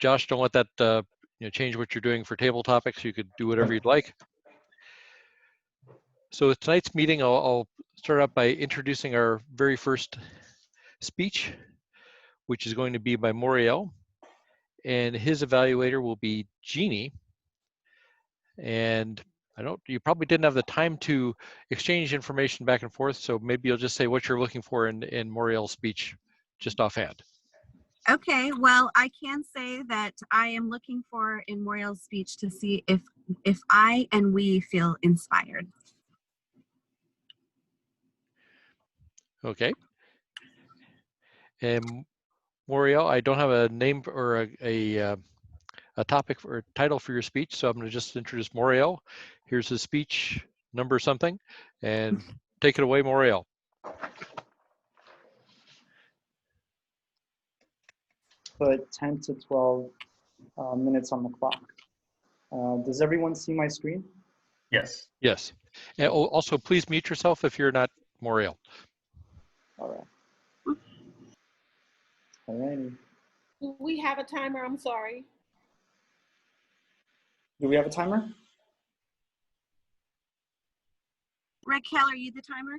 Josh, don't let that change what you're doing for table topics. You could do whatever you'd like. So tonight's meeting, I'll start out by introducing our very first speech, which is going to be by Moriel, and his evaluator will be Jeannie. And you probably didn't have the time to exchange information back and forth, so maybe you'll just say what you're looking for in Moriel's speech, just offhand. Okay, well, I can say that I am looking for in Moriel's speech to see if I and we feel inspired. Okay. And Moriel, I don't have a name or a topic or title for your speech, so I'm going to just introduce Moriel. Here's his speech, number something, and take it away, Moriel. Put 10 to 12 minutes on the clock. Does everyone see my screen? Yes. Yes. And also, please mute yourself if you're not Moriel. All right. All righty. Do we have a timer? I'm sorry. Do we have a timer? Raquel, are you the timer?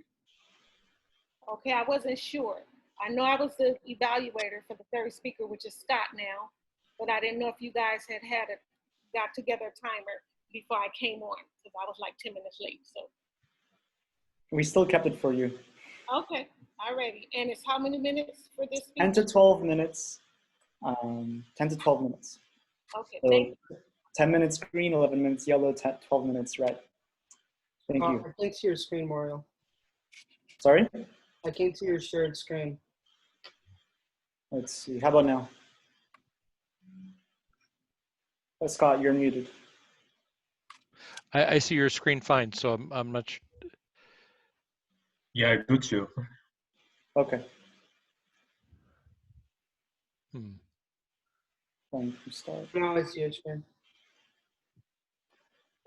Okay, I wasn't sure. I know I was the evaluator for the third speaker, which is Scott now, but I didn't know if you guys got together a timer before I came on, because I was like 10 minutes late. So We still kept it for you. okay, alrighty. And it's how many minutes for this speech? 10 to 12 minutes. 10 to 12 minutes. Okay, So thank you. 10 minutes green, 11 minutes yellow, 12 minutes red. Thank you. I can't see your screen, Moriel. Sorry? I can't see your shared screen. Let's see. How about now? Scott, you're muted. I see your screen fine, so I'm not. Yeah, I do too. Okay. Going from start. Now I see your screen.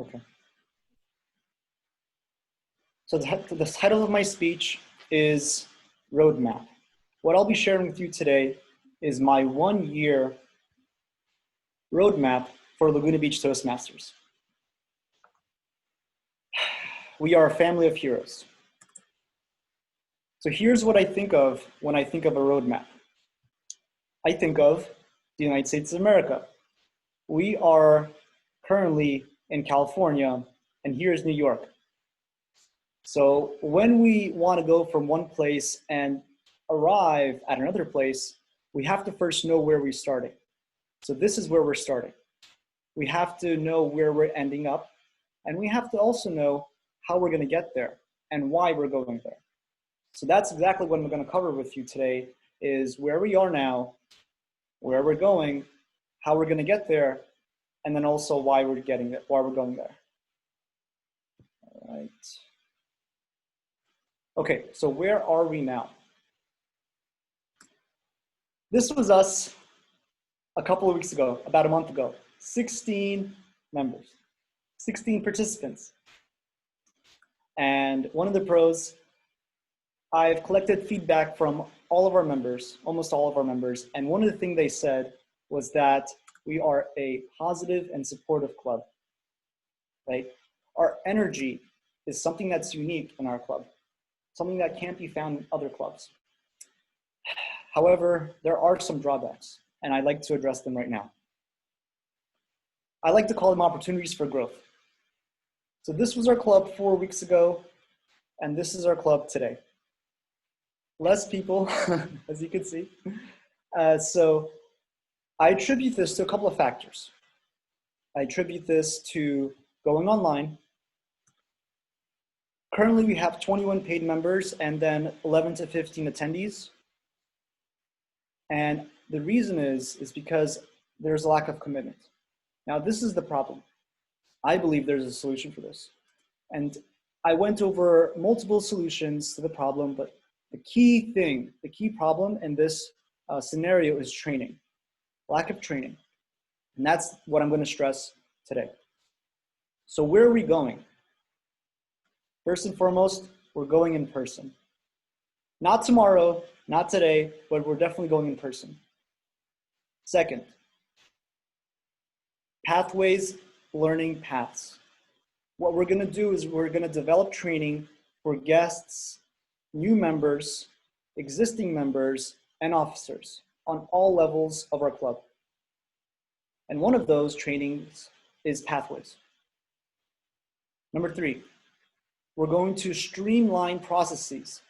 Okay. So the title of my speech is Roadmap. What I'll be sharing with you today is my 1-year roadmap for Laguna Beach Toastmasters. We are a family of heroes. So here's what I think of when I think of a roadmap. I think of the United States of America. We are currently in California, and here's New York. So when we want to go from one place and arrive at another place, we have to first know where we're starting. So this is where we're starting. We have to know where we're ending up, and we have to also know how we're going to get there and why we're going there. So that's exactly what I'm going to cover with you today, is where we are now, where we're going, how we're going to get there, and then also why we're getting there, why we're going there. All right. Okay, so where are we now? This was us a couple of weeks ago, about a month ago. 16 members, 16 participants. And one of the pros, I've collected feedback from all of our members, almost all of our members, and one of the things they said was that we are a positive and supportive club, right? Our energy is something that's unique in our club, something that can't be found in other clubs. However, there are some drawbacks, and I'd like to address them right now. I like to call them opportunities for growth. So this was our club 4 weeks ago, and this is our club today. Less people, as you can see. So I attribute this to a couple of factors. I attribute this to going online. Currently, we have 21 paid members and then 11 to 15 attendees. And the reason is because there's a lack of commitment. Now, this is the problem. I believe there's a solution for this. And I went over multiple solutions to the problem, but the key thing, the key problem in this scenario is training, lack of training. And that's what I'm going to stress today. So where are we going? First and foremost, we're going in person. Not tomorrow, not today, but we're definitely going in person. Second, Pathways, learning paths. What we're gonna do is we're gonna develop training for guests, new members, existing members, and officers on all levels of our club. And one of those trainings is pathways. Number 3, we're going to streamline processes.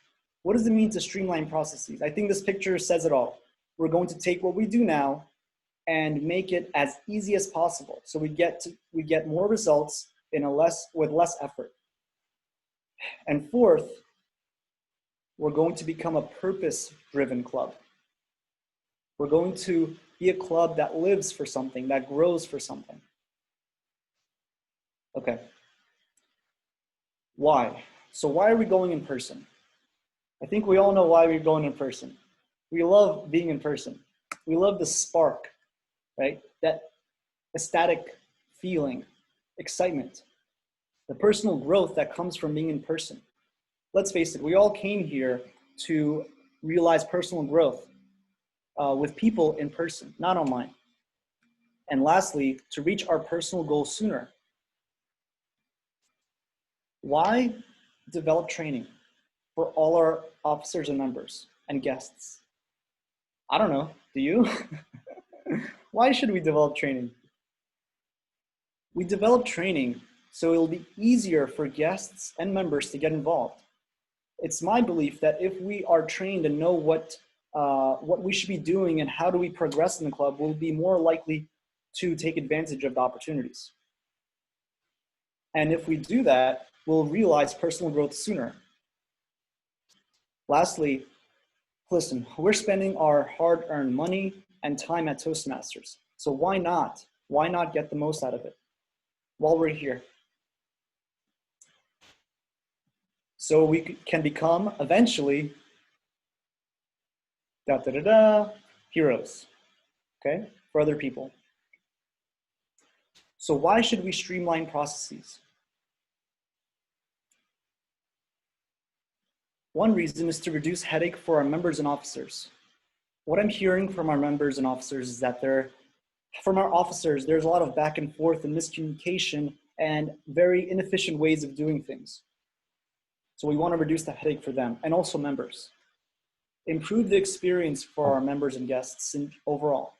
What does it mean to streamline processes? I think this picture says it all. We're going to take what we do now and make it as easy as possible, so we get more results with less effort. And 4th, we're going to become a purpose-driven club. We're going to be a club that lives for something, that grows for something. Okay. Why? So why are we going in person? I think we all know why we're going in person. We love being in person. We love the spark, right? That ecstatic feeling, excitement, the personal growth that comes from being in person. Let's face it, we all came here to realize personal growth with people in person, not online. And lastly, to reach our personal goals sooner. Why develop training for all our officers and members and guests? I don't know, do you? Why should we develop training? We develop training so it'll be easier for guests and members to get involved. It's my belief that if we are trained and know what we should be doing and how do we progress in the club, we'll be more likely to take advantage of the opportunities. And if we do that, we'll realize personal growth sooner. Lastly, listen, we're spending our hard-earned money and time at Toastmasters. So why not? Why not get the most out of it while we're here? So we can become, eventually, heroes, okay, for other people. So why should we streamline processes? One reason is to reduce headache for our members and officers. What I'm hearing from our members and officers is that from our officers, there's a lot of back and forth and miscommunication and very inefficient ways of doing things. So we want to reduce the headache for them and also members. Improve the experience for our members and guests overall.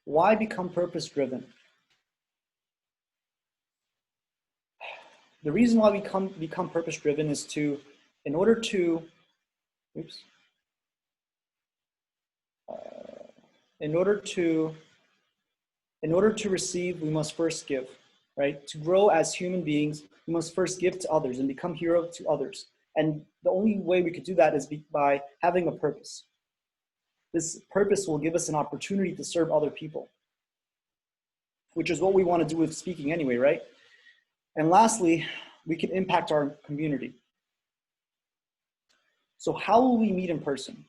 Why become purpose-driven? The reason why we become purpose-driven is in order to receive, we must first give, right? To grow as human beings, we must first give to others and become hero to others. And the only way we could do that is by having a purpose. This purpose will give us an opportunity to serve other people, which is what we want to do with speaking anyway, right? And lastly, we can impact our community. So how will we meet in person?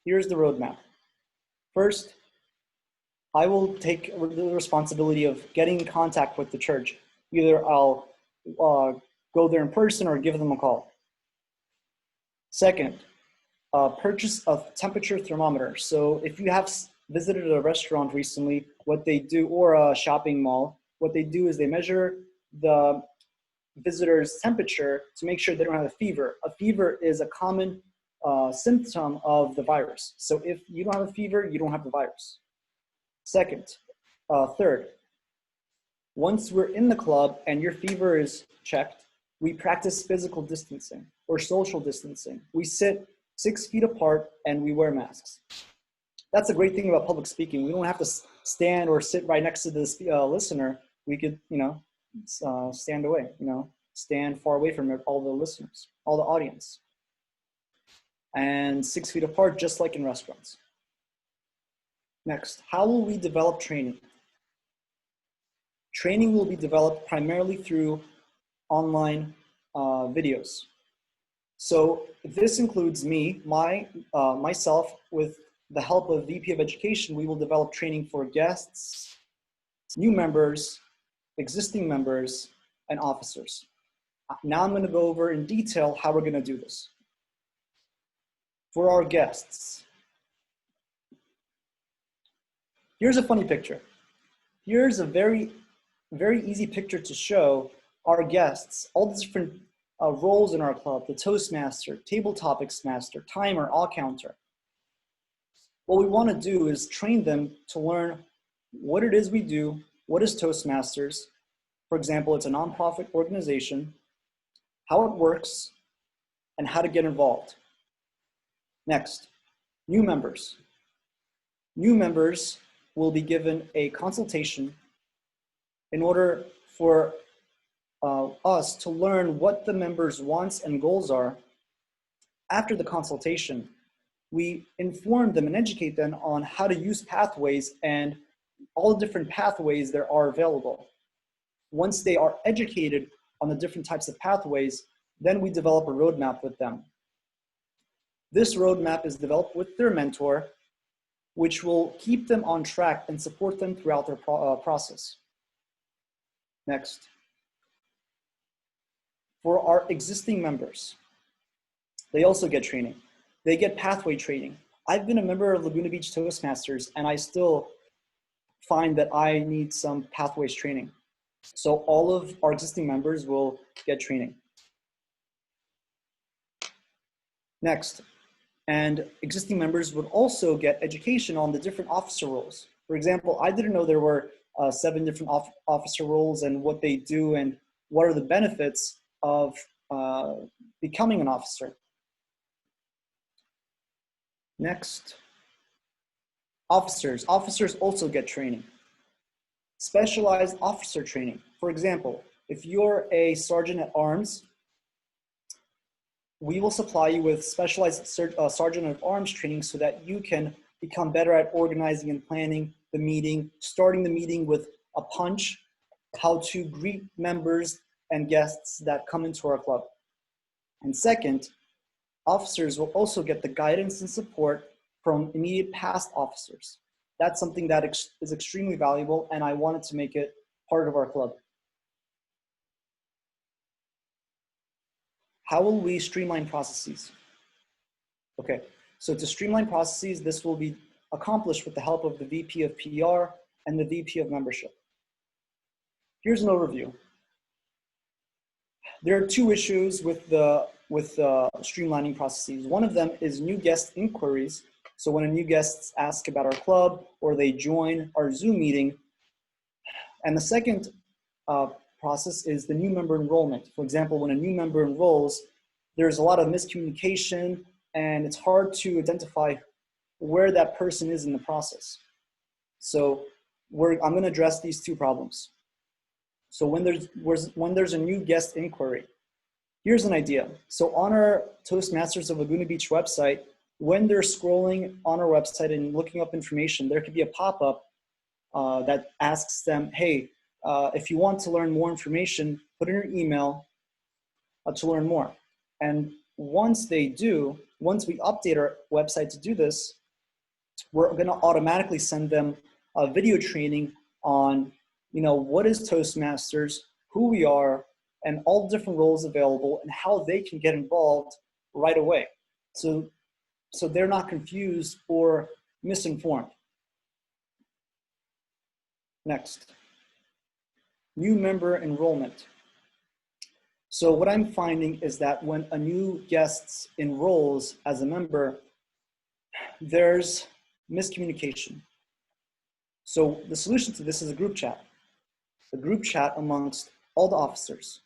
Here's the roadmap. First, I will take the responsibility of getting in contact with the church. Either I'll go there in person or give them a call. Second, purchase a temperature thermometer. So if you have visited a restaurant recently, what they do, or a shopping mall, what they do is they measure the visitor's temperature to make sure they don't have a fever. A fever is a common symptom of the virus. So if you don't have a fever, you don't have the virus. Third, once we're in the club and your fever is checked, we practice physical distancing or social distancing. We sit 6 feet apart and we wear masks. That's a great thing about public speaking. We don't have to stand or sit right next to this listener. We could, stand away, stand far away from all the listeners, all the audience. And 6 feet apart, just like in restaurants. Next, how will we develop training? Training will be developed primarily through online videos. So this includes myself, with the help of VP of Education, we will develop training for guests, new members, existing members, and officers. Now I'm going to go over in detail how we're going to do this. For our guests, Here's a funny picture. Here's a very easy picture to show our guests, all the different roles in our club, the Toastmaster, Table Topics Master, Timer, All Counter. What we want to do is train them to learn what it is we do, what is Toastmasters. For example, it's a nonprofit organization, how it works, and how to get involved. Next, new members. New members will be given a consultation in order for us to learn what the members' wants and goals are. After the consultation, we inform them and educate them on how to use pathways and all the different pathways there are available. Once they are educated on the different types of pathways, then we develop a roadmap with them. This roadmap is developed with their mentor, which will keep them on track and support them throughout their process. Next. For our existing members, they also get training. They get pathway training. I've been a member of Laguna Beach Toastmasters, and I still find that I need some pathways training. So all of our existing members will get training. Next, and existing members would also get education on the different officer roles. For example, I didn't know there were 7 different officer roles and what they do and what are the benefits of becoming an officer. Next, officers. Officers also get training. Specialized officer training. For example, if you're a sergeant at arms, we will supply you with specialized sergeant at arms training so that you can become better at organizing and planning the meeting, starting the meeting with a punch, how to greet members and guests that come into our club. And second, officers will also get the guidance and support from immediate past officers. That's something that is extremely valuable, and I wanted to make it part of our club. How will we streamline processes? Okay, so to streamline processes, this will be accomplished with the help of the VP of PR and the VP of membership. Here's an overview. There are 2 issues with streamlining processes. One of them is new guest inquiries. So when a new guest asks about our club or they join our Zoom meeting. And the second process is the new member enrollment. For example, when a new member enrolls, there's a lot of miscommunication and it's hard to identify where that person is in the process. So I'm going to address these 2 problems. So when there's a new guest inquiry, here's an idea. So on our Toastmasters of Laguna Beach website, when they're scrolling on our website and looking up information, there could be a pop-up that asks them, hey, if you want to learn more information, put in your email to learn more. And once we update our website to do this, we're going to automatically send them a video training on, what is Toastmasters, who we are, and all the different roles available and how they can get involved right away. So they're not confused or misinformed. Next, new member enrollment. So what I'm finding is that when a new guest enrolls as a member, there's miscommunication. So the solution to this is a group chat. A group chat amongst all the officers.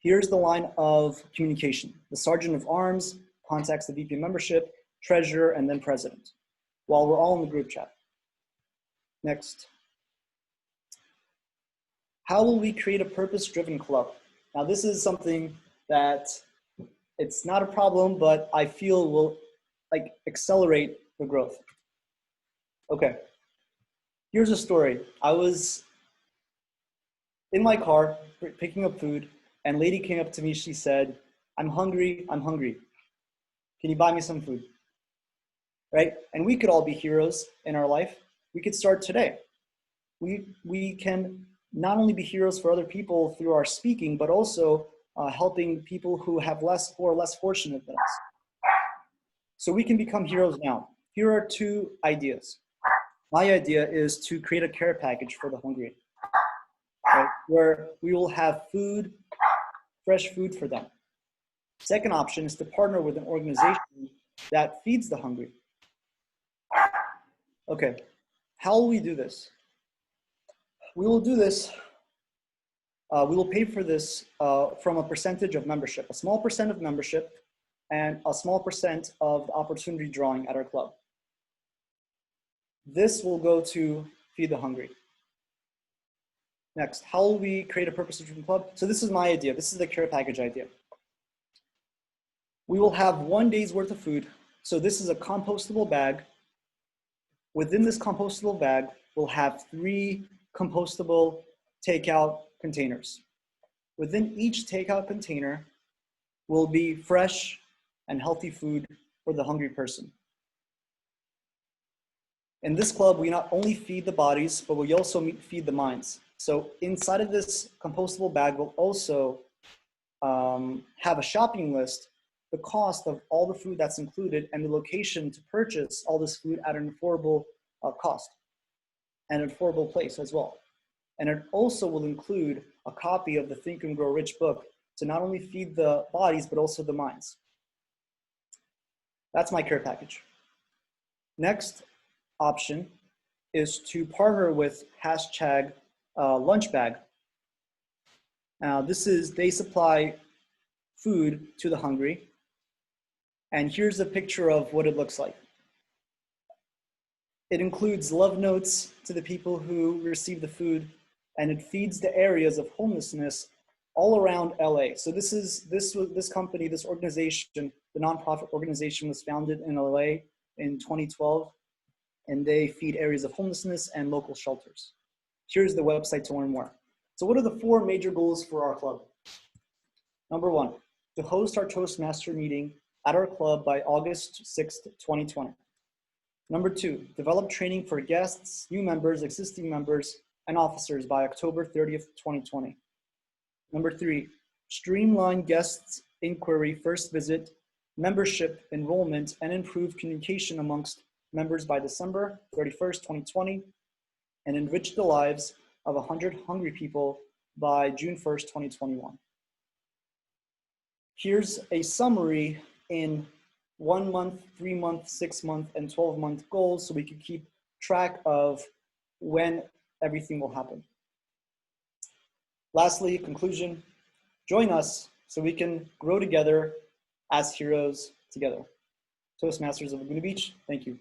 Here's the line of communication. The Sergeant of Arms contacts the VP of Membership, Treasurer, and then President, while we're all in the group chat. Next. How will we create a purpose-driven club? Now, this is something that it's not a problem, but I feel will accelerate the growth. Okay, here's a story. I was in my car picking up food, and a lady came up to me. She said, I'm hungry. Can you buy me some food? Right? And we could all be heroes in our life. We could start today. We can not only be heroes for other people through our speaking, but also helping people who are less fortunate than us. So we can become heroes now. Here are 2 ideas. My idea is to create a care package for the hungry, right? Where we will have food, fresh food for them. Second option is to partner with an organization that feeds the hungry. Okay, how will we do this? We will do this, we will pay for this from a percentage of membership, a small percent of membership and a small percent of the opportunity drawing at our club. This will go to feed the hungry. Next, how will we create a purpose-driven club? So this is my idea. This is the care package idea. We will have 1 day's worth of food. So this is a compostable bag. Within this compostable bag, we'll have 3 compostable takeout containers. Within each takeout container will be fresh and healthy food for the hungry person. In this club, we not only feed the bodies, but we also feed the minds. So inside of this compostable bag, we'll also have a shopping list, the cost of all the food that's included, and the location to purchase all this food at an affordable cost and an affordable place as well. And it also will include a copy of the Think and Grow Rich book to not only feed the bodies, but also the minds. That's my care package. Next option is to partner with #lunchbag. Now they supply food to the hungry. And here's a picture of what it looks like. It includes love notes to the people who receive the food, and it feeds the areas of homelessness all around LA. So this company, this organization, the nonprofit organization was founded in LA in 2012, and they feed areas of homelessness and local shelters. Here's the website to learn more. So what are the 4 major goals for our club? Number 1, to host our Toastmaster meeting at our club by August 6th, 2020. Number 2, develop training for guests, new members, existing members, and officers by October 30th, 2020. Number 3, streamline guests inquiry, first visit, membership enrollment, and improve communication amongst members by December 31st, 2020, and enrich the lives of 100 hungry people by June 1st, 2021. Here's a summary in 1 month, 3 month, 6 month, and 12-month goals so we can keep track of when everything will happen. Lastly, conclusion, join us so we can grow together as heroes together. Toastmasters of Laguna Beach, thank you.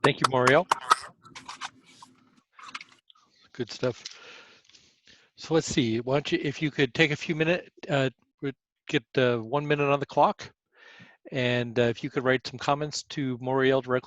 Thank you, Moriel. Good stuff. So let's see. Why don't you, if you could take a few minutes, we'd get 1 minute on the clock, and if you could write some comments to Moriel directly